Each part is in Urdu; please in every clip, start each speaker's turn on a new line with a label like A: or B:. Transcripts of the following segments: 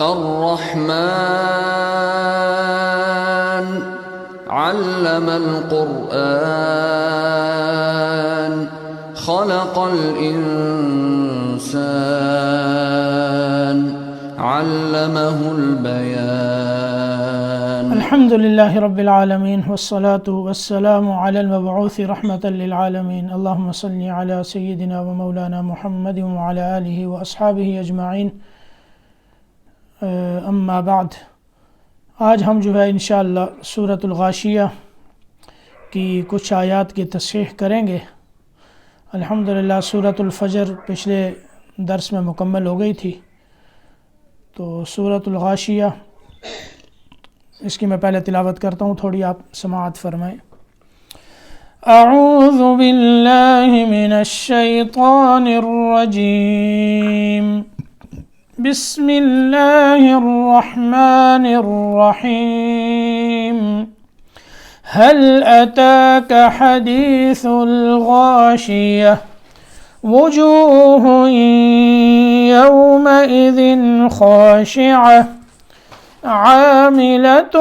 A: الرحمن علم القرآن خلق الإنسان علمه البيان.
B: الحمد لله رب العالمين والصلاة والسلام على المبعوث رحمة للعالمين. اللهم صل على سيدنا ومولانا محمد وعلى آله وأصحابه أجمعين. اما بعد، آج ہم جو ہے انشاءاللہ سورۃ الغاشیہ کی کچھ آیات کی تصحیح کریں گے. الحمدللہ سورۃ الفجر پچھلے درس میں مکمل ہو گئی تھی، تو سورۃ الغاشیہ اس کی میں پہلے تلاوت کرتا ہوں، تھوڑی آپ سماعت فرمائیں. اعوذ باللہ من الشیطان الرجیم، بسم اللہ الرحمن الرحیم. هل أتاك حديث الغاشية وجوه يومئذ خاشعة عاملة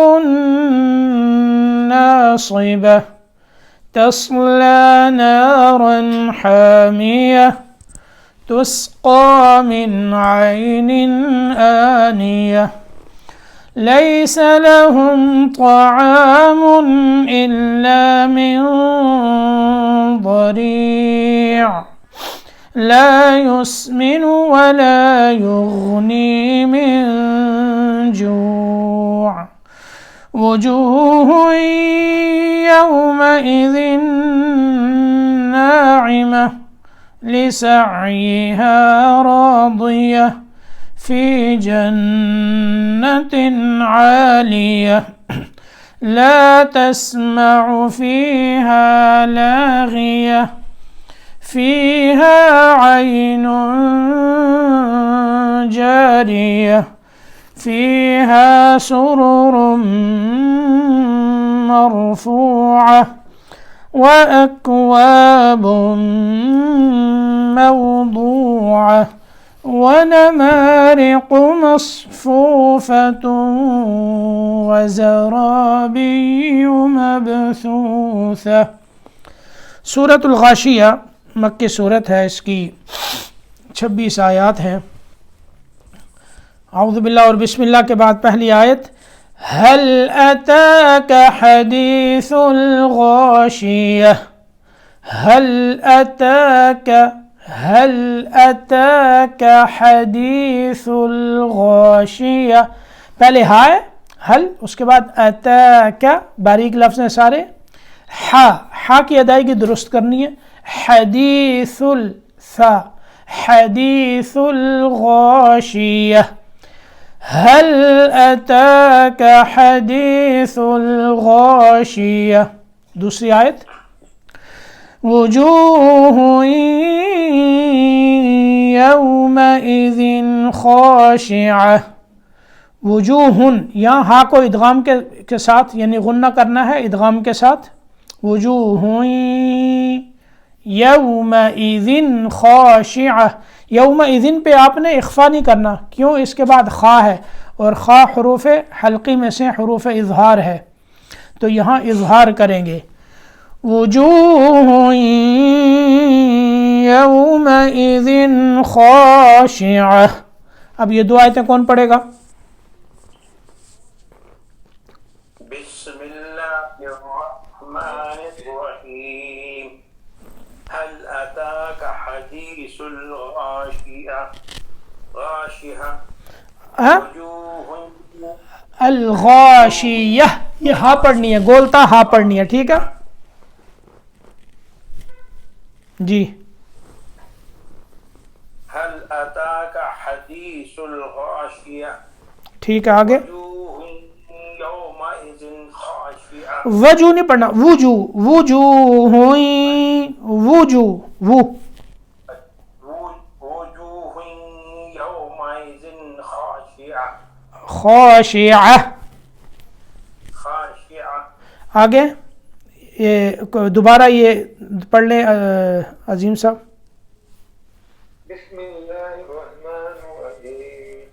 B: ناصبة تصلى نارا حامية تسقى من عين آنية ليس لهم طعام إلا من ضريع لا يسمن ولا يغني من جوع وجوه يومئذ ناعمة لسعيها راضية في جنة عالية لا تسمع فيها لاغية فيها عين جارية فيها سرر مرفوعة وأكواب موضوعة ونمارق مصفوفة وزرابي مبثوثة. سورۃ الغاشیہ مکی صورت ہے، اس کی 26 آیات ہیں. اعوذ باللہ اور بسم اللہ کے بعد پہلی آیت، هل أتاك حديث الغاشية. هل أتاك حديث الغاشية، پہلے ہائے ہل، اس کے بعد أتاك، باریک لفظ ہیں سارے، ہا کی ادائیگی درست کرنی ہے. حدیث الثا، حدیث الغاشية. هل أتاك حديث الغاشية. دوسری آیت، وجوه يومئذ خاشعة. وجوہ، یہاں ہا کو ادغام کے ساتھ یعنی غنہ کرنا ہے، ادغام کے ساتھ. وجوہ یومئذ خاشعة. یومئذ پہ آپ نے اخفا نہیں کرنا، کیوں؟ اس کے بعد خا ہے، اور خا حروف حلقی میں سے حروف اظہار ہے، تو یہاں اظہار کریں گے. وجوہ یومئذ خاشعة. اب یہ دو آیتیں کون پڑھے گا؟
C: بسم اللہ الرحمن الرحیم. هل أتاك حديث الغاشية. غاشية وجوه
B: الغاشیہ، یہ ہا پڑھنی ہے، گولتا ہا پڑھنی ہے، ٹھیک ہے جی.
C: هل أتاك حديث الغاشية.
B: ٹھیک ہے، آگے
C: وجوه يومئذ خاشعة.
B: وجو نہیں پڑھنا، وجو، وجوہ، وجو،
C: وجوه يومئذ خاشعة.
B: خاشعة.
C: خاشعة.
B: آگے یہ دوبارہ یہ پڑھ لیں عظیم صاحب.
C: بسم اللہ الرحمن الرحیم.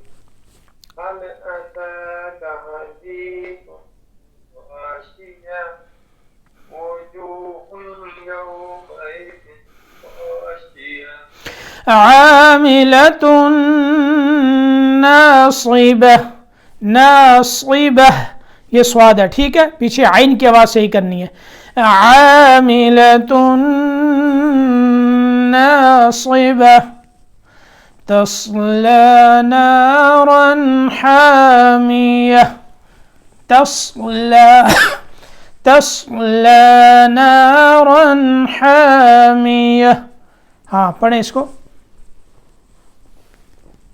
C: هل أتاك حديث الغاشية وجوه يومئذ خاشعة
B: عاملة ناصبہ، ناصبہ یہ سواد ہے، ٹھیک ہے، پیچھے عین کی آواز صحیح کرنی ہے، عاملة ناصبہ تصلى نارا حامية، تصلى نارا حامية. ہاں پڑھیں اس کو.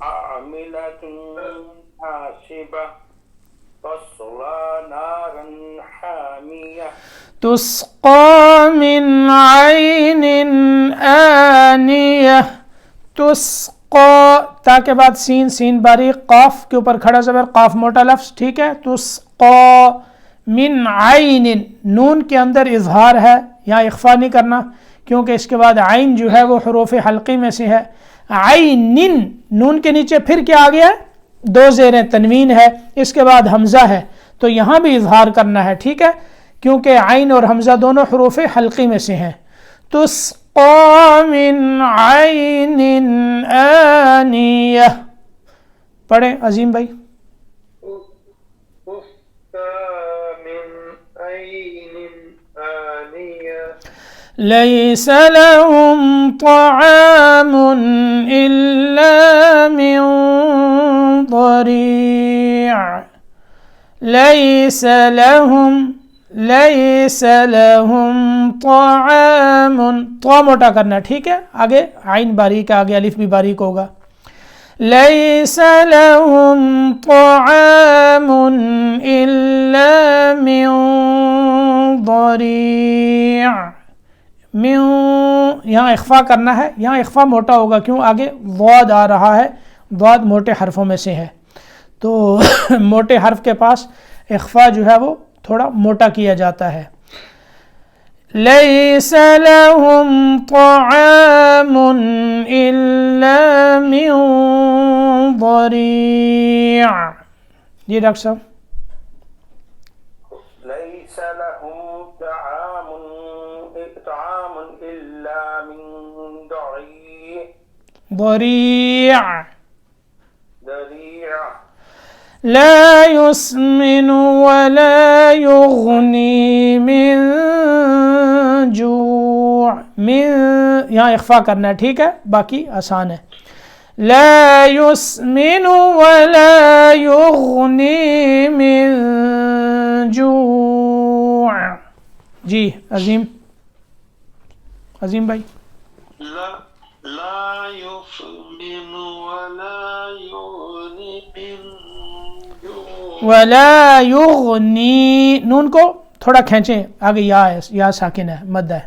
C: عاملة ناصبة تصلى نارا حامية
B: تسقى من عين آنية، تسقى تا کے بعد سین، سین باریک، قاف کے اوپر کھڑا زبر، قاف موٹا لفظ، ٹھیک ہے. تسقى من عین، نون کے اندر اظہار ہے، یہاں اخفا نہیں کرنا کیونکہ اس کے بعد عین جو ہے وہ حروف حلقی میں سے ہے. عین، نون کے نیچے پھر کیا آ گیا ہے؟ دو زیریں، تنوین ہے، اس کے بعد حمزہ ہے، تو یہاں بھی اظہار کرنا ہے، ٹھیک ہے، کیونکہ عین اور حمزہ دونوں حروف حلقی میں سے ہیں. تسقى من عین آنیہ. پڑھیں عظیم بھائی.
C: تسقى من عين آنية
B: ليس لهم طعام إلا من ضريع، ليس لهم طعام، تو موٹا کرنا، ٹھیک ہے، آگے عین باریک، آگے الف بھی باریک ہوگا. ليس لهم طعام إلا من ضريع، من یہاں اخفا کرنا ہے، یہاں اخفا موٹا ہوگا، کیوں؟ آگے ضاد آ رہا ہے، ضاد موٹے حرفوں میں سے ہے، تو موٹے حرف کے پاس اخفا جو ہے وہ تھوڑا موٹا کیا جاتا ہے. ليس لهم طعام إلا من ضريع. جی ڈاکٹر صاحب.
C: ليس لهم طعام إلا من ضريع
B: ضريع
C: ذريع
B: لا يسمن ولا يغني من جوع. من یہاں اخفا کرنا ہے، ٹھیک ہے، باقی آسان ہے. لا يسمن ولا يغني من جوع. جی عظیم، عظیم بھائی.
C: لا يسمن ولا يغني من جوع
B: ولا یغنی، نون کو تھوڑا کھینچیں، آگے یا ہے، یا ساکن ہے، مد ہے.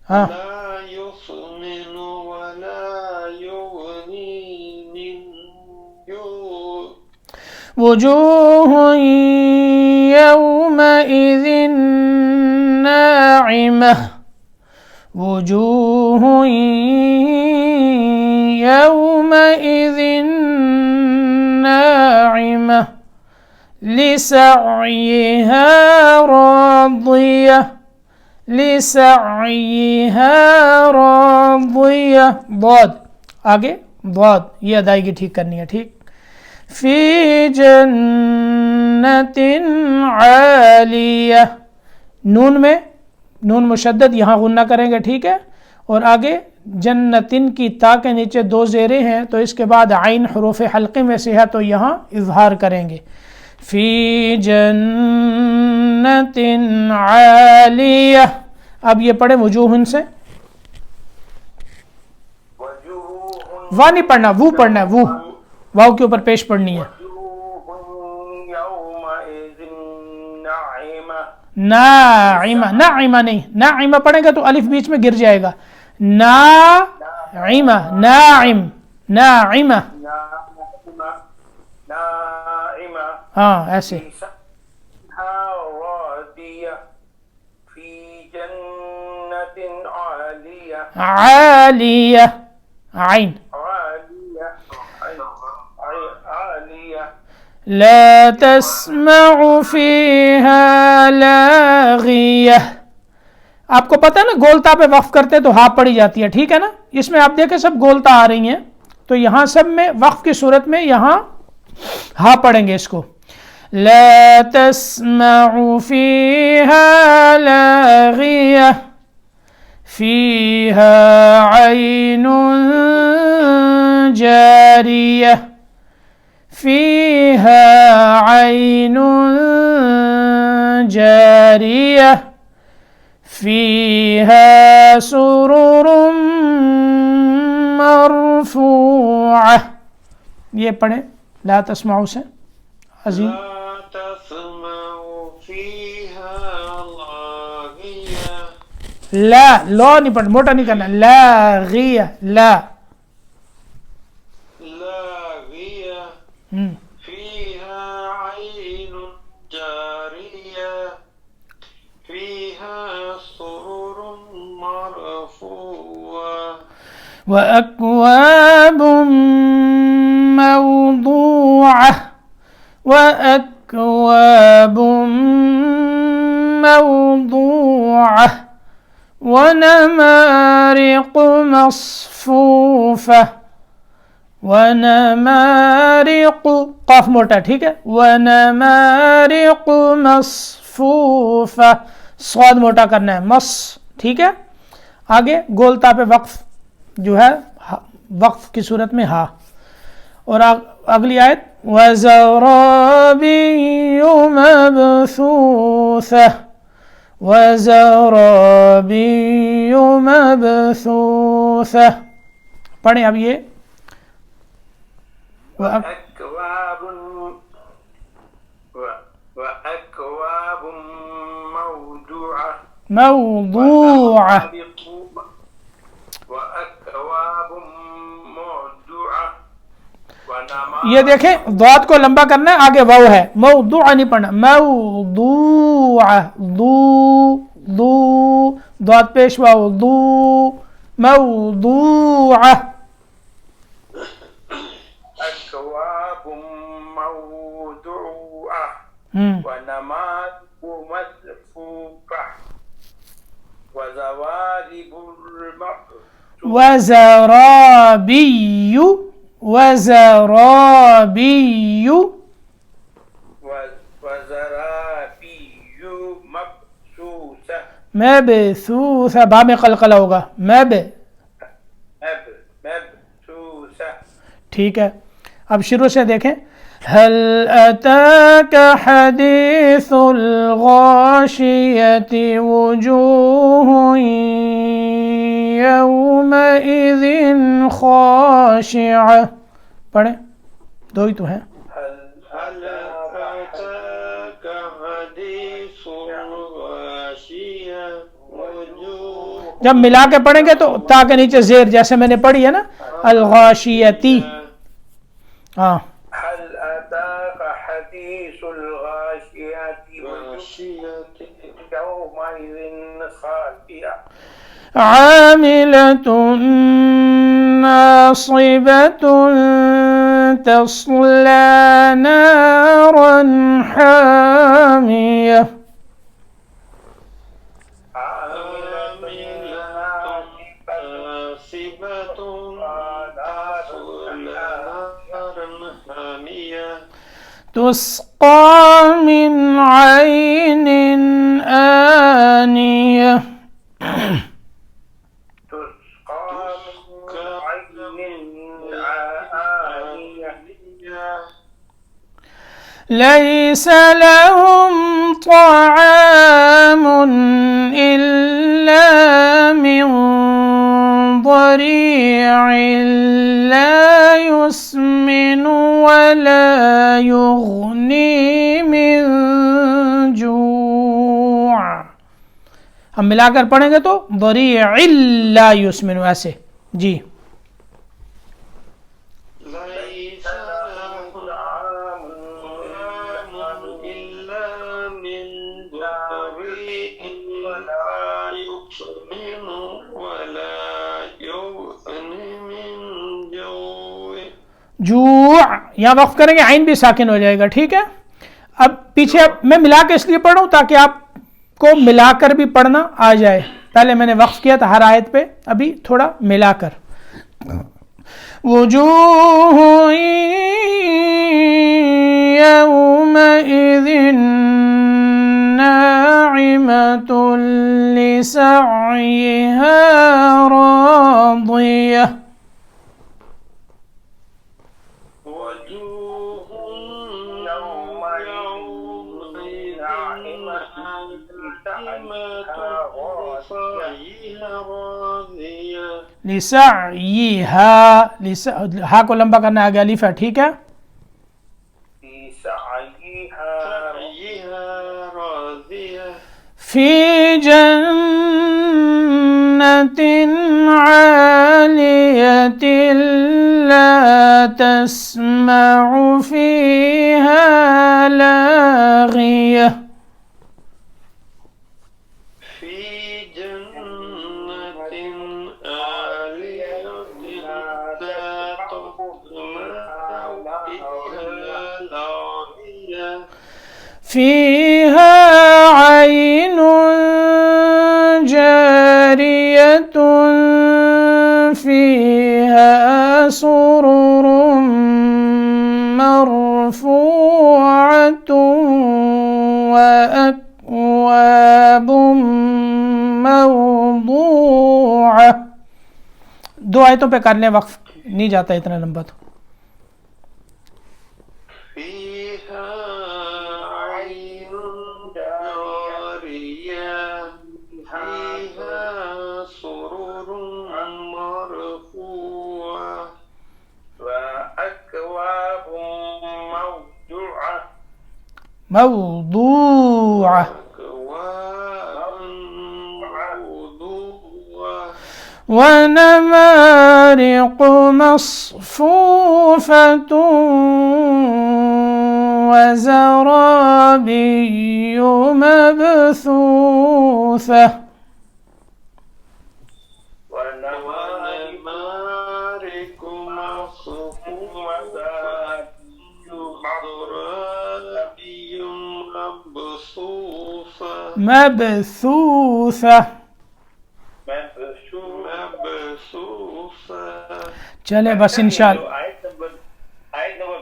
B: ہاں
C: لا يسمن ولا يغني من جوع
B: وجوه يومئذ ناعمة، وجوه يومئذ ناعمة لسعيها راضية، لسعيها راضية. ضاد آگے ضاد، یہ ادائیگی ٹھیک کرنی ہے، ٹھیک. فی جنت عالیہ، نون میں نون مشدد، یہاں غنہ کریں گے، ٹھیک ہے، اور آگے جنتن کی تا کے نیچے دو زیریں ہیں، تو اس کے بعد عین حروف حلقی میں سے ہے، تو یہاں اظہار کریں گے. فی جنت عالیہ. اب یہ پڑھیں وجوہن سے.
C: وجوه
B: وا نہیں پڑھنا، وہ پڑھنا ہے، وہ واو کے اوپر پیش پڑھنی ہے.
C: وجوه يومئذ ناعمة
B: ناعمہ، ناعمہ نہیں، ناعمہ پڑھیں گے تو الف بیچ میں گر جائے گا. ناعمہ، ناعم، ناعمہ،
C: ناعمة
B: ہاں ایسے.
C: راضية في جنة عالية
B: عالیہ، عین.
C: عالية
B: لا تسمع فيها لاغیہ. آپ کو پتہ ہے نا گولتا پہ وقف کرتے تو ہا پڑی جاتی ہے, ٹھیک ہے نا. اس میں آپ دیکھیں سب گولتا آ رہی ہیں, تو یہاں سب میں وقف کی صورت میں یہاں ہا پڑھیں گے اس کو. لا تسمع فيها لاغیہ فيها عين جارية فيها عين جارية فيها سرر مرفوعة. یہ پڑھیں لا تسمعوا سے عظیم.
D: لا تسمع فيها لاغية
B: لا لو نہیں پڑھ, موٹا نہیں کرنا, لاغیہ لا
D: لاغية فيها عين جارية فيها سرر مرفوعة
B: وأكواب موضوعة وأكواب موضوعة ونمارق مصفوفة ونمارق قاف موٹا, ٹھیک ہے. ونمارق مصفوفة صاد موٹا کرنا ہے, مص, ٹھیک ہے. آگے گولتا پہ وقف جو ہے وقف کی صورت میں ہا. اور اگلی آیت وَزَرَابِيُّ مَبْثُوثَةٌ وَزَرَابِيُّ مَبْثُوثَةٌ. پڑھیں اب یہ
C: وأكواب موضوعة
B: موضوعة.
C: وأكواب موضوعة
B: یہ دیکھیں ضاد کو لمبا کرنا ہے, آگے واو ہے, موضوع نہیں پڑھنا, موضوع دو ضاد پیش واو دو موضوعہ.
C: أكواب موضوعة ونمارق مصفوفة وزوارب
B: وزرابي وزرابي
C: مبثوثة
B: مبثوثة. با میں قلقلہ ہوگا,
C: مبثوثة.
B: ٹھیک ہے. اب شروع سے دیکھیں هل أتاك حديث الغاشية وجوه يومئذ خاشعة. پڑھیں دو ہی تو ہیں.
D: هل أتاك حديث الغاشية وجوه.
B: جب ملا کے پڑھیں گے تو تا کے نیچے زیر جیسے میں نے پڑھی ہے نا الغاشیتی. ہاں
C: هل أتاك حديث الغاشية يومئذ خاشعة
B: عاملة ناصبة تصلى نارا حامية. تسقى من عين آنية. ليس لهم طعام إلا من ضريع لا يسمن ولا يغني من جوع. ہم ملا کر پڑھیں گے تو ضریع لا یسمن ایسے. جی جوع یہاں وقف کریں گے عین بھی ساکن ہو جائے گا، ٹھیک ہے. اب پیچھے میں ملا کے اس لیے پڑھوں تاکہ آپ کو ملا کر بھی پڑھنا آ جائے. پہلے میں نے وقف کیا تھا ہر آیت پہ، ابھی تھوڑا ملا کر. وجوہ یومئذ ناعمۃ لسعیہا راضیہ. لسعیہا، ہا کو لمبا کرنا آگے الف ہے، ٹھیک ہے. فی جنت عالیۃ لا تسمع فیہا لاغیہ. فيها عين جارية فيها سرر مرفوعة وأكواب موضوعة. دو آیتوں پہ کر لیں، وقف نہیں جاتا اتنا لمبا تو. موضوعة ونمارق مصفوفة وزرابي مبثوثة. مبثوثة. چلے بس انشاءاللہ.
C: آیت نمبر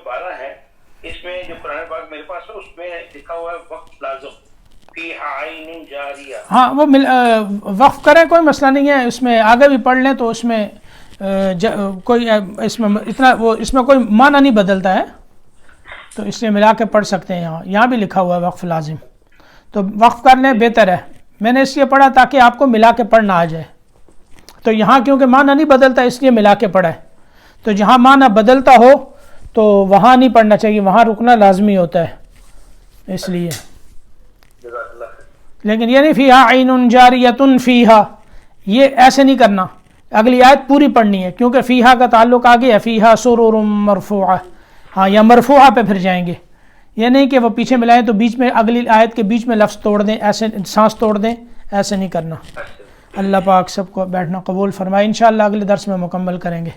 C: 12 ہے، اس میں جو قرآن پاک میرے پاس ہے اس میں لکھا ہوا ہے وقت لازم فیہا عین جاریہ.
B: ہاں وہ وقف کریں کوئی مسئلہ نہیں ہے، اس میں آگے بھی پڑھ لیں تو اس میں کوئی اس میں اتنا وہ اس میں کوئی معنی نہیں بدلتا ہے، تو اس لیے ملا کے پڑھ سکتے ہیں. یہاں بھی لکھا ہوا ہے وقف لازم، تو وقف کر لیں بہتر ہے. میں نے اس لیے پڑھا تاکہ آپ کو ملا کے پڑھنا آ جائے. تو یہاں کیونکہ معنی نہیں بدلتا اس لیے ملا کے پڑھا ہے. تو جہاں معنی بدلتا ہو تو وہاں نہیں پڑھنا چاہیے، وہاں رکنا لازمی ہوتا ہے اس لیے. لیکن یہ نہیں فیہا عین جاریۃ فیہا، یہ ایسے نہیں کرنا. اگلی آیت پوری پڑھنی ہے کیونکہ فیہا کا تعلق آگے ہے، فیہا سرر مرفوعہ. ہاں یا مرفوعہ پہ پھر جائیں گے. یہ نہیں کہ وہ پیچھے ملائیں تو بیچ میں اگلی آیت کے بیچ میں لفظ توڑ دیں، ایسے سانس توڑ دیں، ایسے نہیں کرنا. اللہ پاک سب کو بیٹھنا قبول فرمائے. انشاءاللہ اگلے درس میں مکمل کریں گے.